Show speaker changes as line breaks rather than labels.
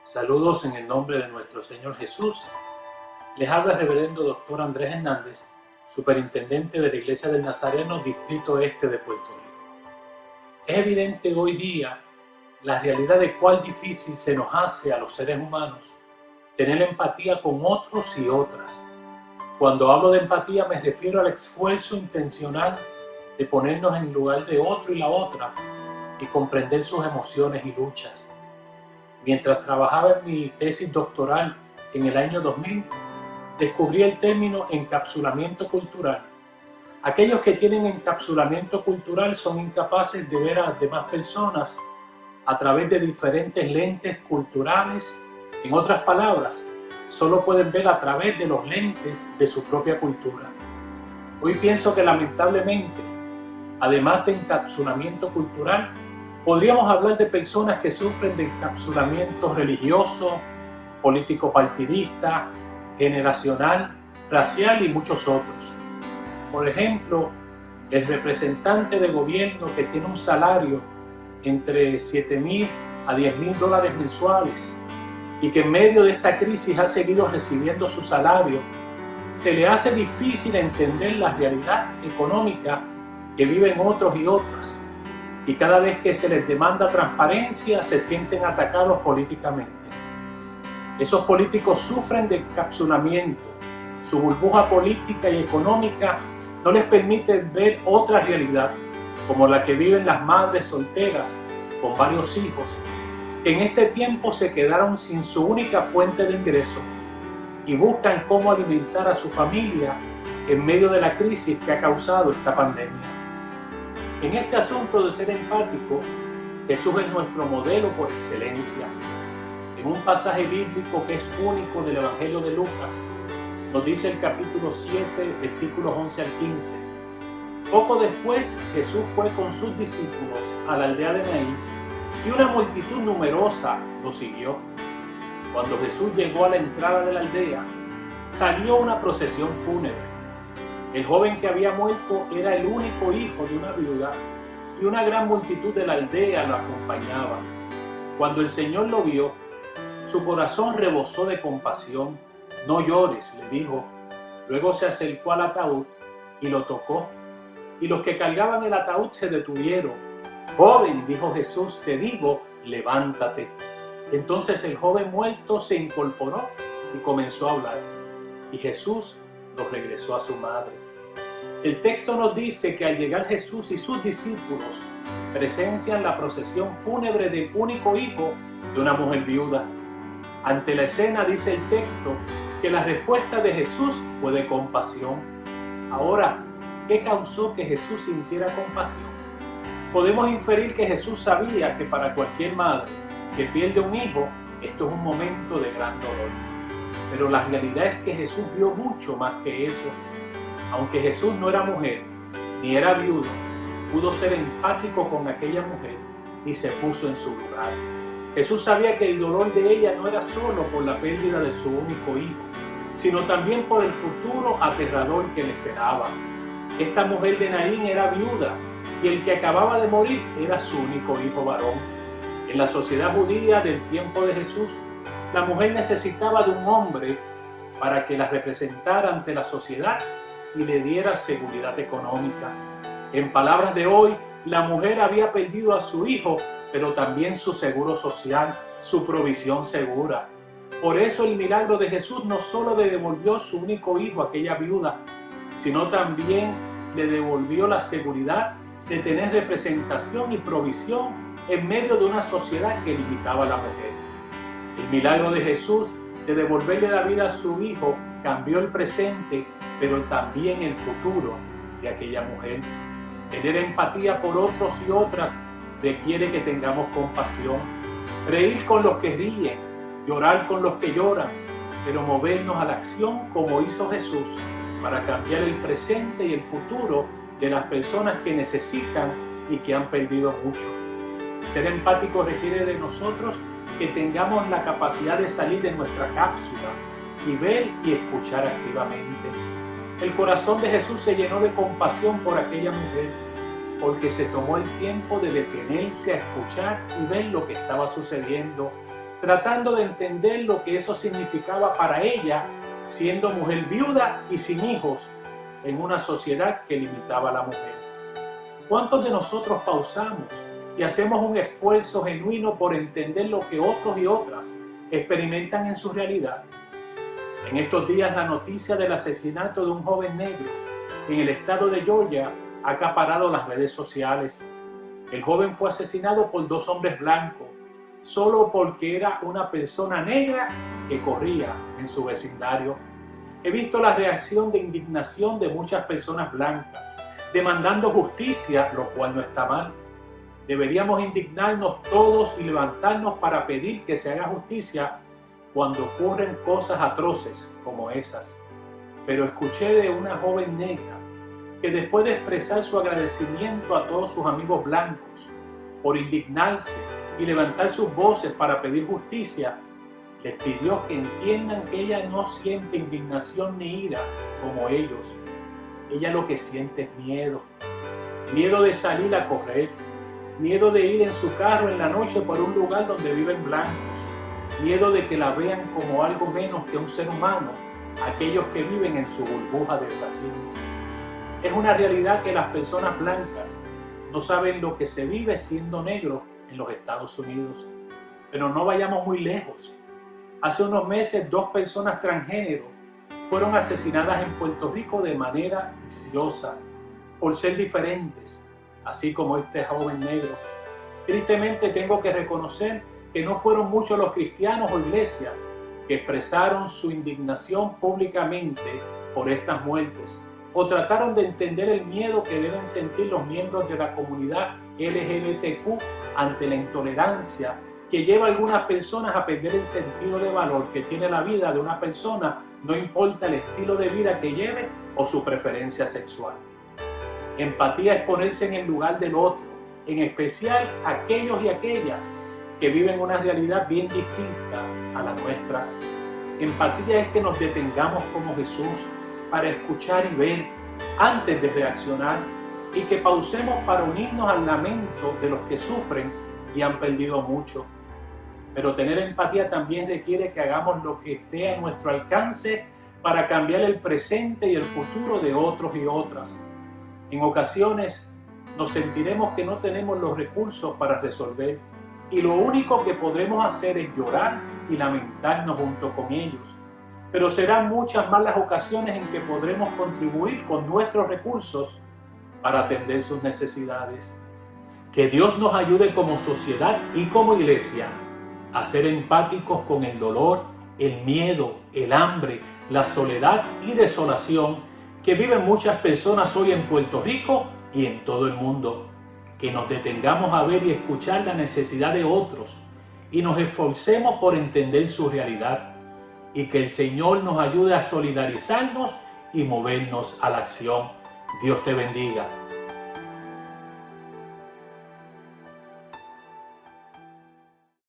Saludos en el nombre de nuestro Señor Jesús. Les habla el reverendo Dr. Andrés Hernández, superintendente de la Iglesia del Nazareno, Distrito Este de Puerto Rico. Es evidente hoy día la realidad de cuál difícil se nos hace a los seres humanos tener empatía con otros y otras. Cuando hablo de empatía me refiero al esfuerzo intencional de ponernos en lugar de otro y la otra y comprender sus emociones y luchas. Mientras trabajaba en mi tesis doctoral en el año 2000, descubrí el término encapsulamiento cultural. Aquellos que tienen encapsulamiento cultural son incapaces de ver a las demás personas a través de diferentes lentes culturales. En otras palabras, solo pueden ver a través de los lentes de su propia cultura. Hoy pienso que lamentablemente, además de encapsulamiento cultural, podríamos hablar de personas que sufren de encapsulamiento religioso, político-partidista, generacional, racial y muchos otros. Por ejemplo, el representante de gobierno que tiene un salario entre $7,000 a $10,000 mensuales y que en medio de esta crisis ha seguido recibiendo su salario, se le hace difícil entender la realidad económica que viven otros y otras. Y cada vez que se les demanda transparencia, se sienten atacados políticamente. Esos políticos sufren de encapsulamiento. Su burbuja política y económica no les permite ver otra realidad, como la que viven las madres solteras con varios hijos, que en este tiempo se quedaron sin su única fuente de ingreso y buscan cómo alimentar a su familia en medio de la crisis que ha causado esta pandemia. En este asunto de ser empático, Jesús es nuestro modelo por excelencia. En un pasaje bíblico que es único del Evangelio de Lucas, nos dice el capítulo 7, versículos 11 al 15. Poco después, Jesús fue con sus discípulos a la aldea de Naín y una multitud numerosa lo siguió. Cuando Jesús llegó a la entrada de la aldea, salió una procesión fúnebre. El joven que había muerto era el único hijo de una viuda y una gran multitud de la aldea lo acompañaba. Cuando el Señor lo vio, su corazón rebosó de compasión. No llores, le dijo. Luego se acercó al ataúd y lo tocó. Y los que cargaban el ataúd se detuvieron. Joven, dijo Jesús, te digo, levántate. Entonces el joven muerto se incorporó y comenzó a hablar. Y Jesús lo regresó a su madre. El texto nos dice que al llegar Jesús y sus discípulos presencian la procesión fúnebre del único hijo de una mujer viuda. Ante la escena dice el texto que la respuesta de Jesús fue de compasión. Ahora, ¿qué causó que Jesús sintiera compasión? Podemos inferir que Jesús sabía que para cualquier madre que pierde un hijo, esto es un momento de gran dolor. Pero la realidad es que Jesús vio mucho más que eso. Aunque Jesús no era mujer, ni era viudo, pudo ser empático con aquella mujer y se puso en su lugar. Jesús sabía que el dolor de ella no era solo por la pérdida de su único hijo, sino también por el futuro aterrador que le esperaba. Esta mujer de Naín era viuda y el que acababa de morir era su único hijo varón. En la sociedad judía del tiempo de Jesús, la mujer necesitaba de un hombre para que la representara ante la sociedad y le diera seguridad económica. En palabras de hoy, la mujer había perdido a su hijo, pero también su seguro social, su provisión segura. Por eso el milagro de Jesús no solo le devolvió su único hijo a aquella viuda, sino también le devolvió la seguridad de tener representación y provisión en medio de una sociedad que limitaba a la mujer. El milagro de Jesús de devolverle la vida a su hijo cambió el presente, pero también el futuro de aquella mujer. Tener empatía por otros y otras requiere que tengamos compasión, reír con los que ríen, llorar con los que lloran, pero movernos a la acción como hizo Jesús para cambiar el presente y el futuro de las personas que necesitan y que han perdido mucho. Ser empático requiere de nosotros que tengamos la capacidad de salir de nuestra cápsula y ver y escuchar activamente. El corazón de Jesús se llenó de compasión por aquella mujer, porque se tomó el tiempo de detenerse a escuchar y ver lo que estaba sucediendo tratando de entender lo que eso significaba para ella, siendo mujer viuda y sin hijos en una sociedad que limitaba a la mujer. ¿Cuántos de nosotros pausamos y hacemos un esfuerzo genuino por entender lo que otros y otras experimentan en su realidad? En estos días la noticia del asesinato de un joven negro en el estado de Georgia ha acaparado las redes sociales. El joven fue asesinado por 2 hombres blancos, solo porque era una persona negra que corría en su vecindario. He visto la reacción de indignación de muchas personas blancas, demandando justicia, lo cual no está mal. Deberíamos indignarnos todos y levantarnos para pedir que se haga justicia cuando ocurren cosas atroces como esas. Pero escuché de una joven negra que después de expresar su agradecimiento a todos sus amigos blancos por indignarse y levantar sus voces para pedir justicia, les pidió que entiendan que ella no siente indignación ni ira como ellos. Ella lo que siente es miedo. Miedo de salir a correr, miedo de ir en su carro en la noche por un lugar donde viven blancos, miedo de que la vean como algo menos que un ser humano, aquellos que viven en su burbuja de racismo. Es una realidad que las personas blancas no saben lo que se vive siendo negro en los Estados Unidos. Pero no vayamos muy lejos. Hace unos meses 2 personas transgénero fueron asesinadas en Puerto Rico de manera viciosa por ser diferentes, así como este joven negro. Tristemente tengo que reconocer que no fueron muchos los cristianos o iglesias que expresaron su indignación públicamente por estas muertes o trataron de entender el miedo que deben sentir los miembros de la comunidad LGBTQ ante la intolerancia que lleva a algunas personas a perder el sentido de valor que tiene la vida de una persona, no importa el estilo de vida que lleve o su preferencia sexual. Empatía es ponerse en el lugar del otro, en especial aquellos y aquellas que viven una realidad bien distinta a la nuestra. Empatía es que nos detengamos como Jesús para escuchar y ver antes de reaccionar y que pausemos para unirnos al lamento de los que sufren y han perdido mucho. Pero tener empatía también requiere que hagamos lo que esté a nuestro alcance para cambiar el presente y el futuro de otros y otras. En ocasiones nos sentiremos que no tenemos los recursos para resolver y lo único que podremos hacer es llorar y lamentarnos junto con ellos. Pero serán muchas más las ocasiones en que podremos contribuir con nuestros recursos para atender sus necesidades. Que Dios nos ayude como sociedad y como iglesia a ser empáticos con el dolor, el miedo, el hambre, la soledad y desolación que viven muchas personas hoy en Puerto Rico y en todo el mundo. Que nos detengamos a ver y escuchar la necesidad de otros y nos esforcemos por entender su realidad. Y que el Señor nos ayude a solidarizarnos y movernos a la acción. Dios te bendiga.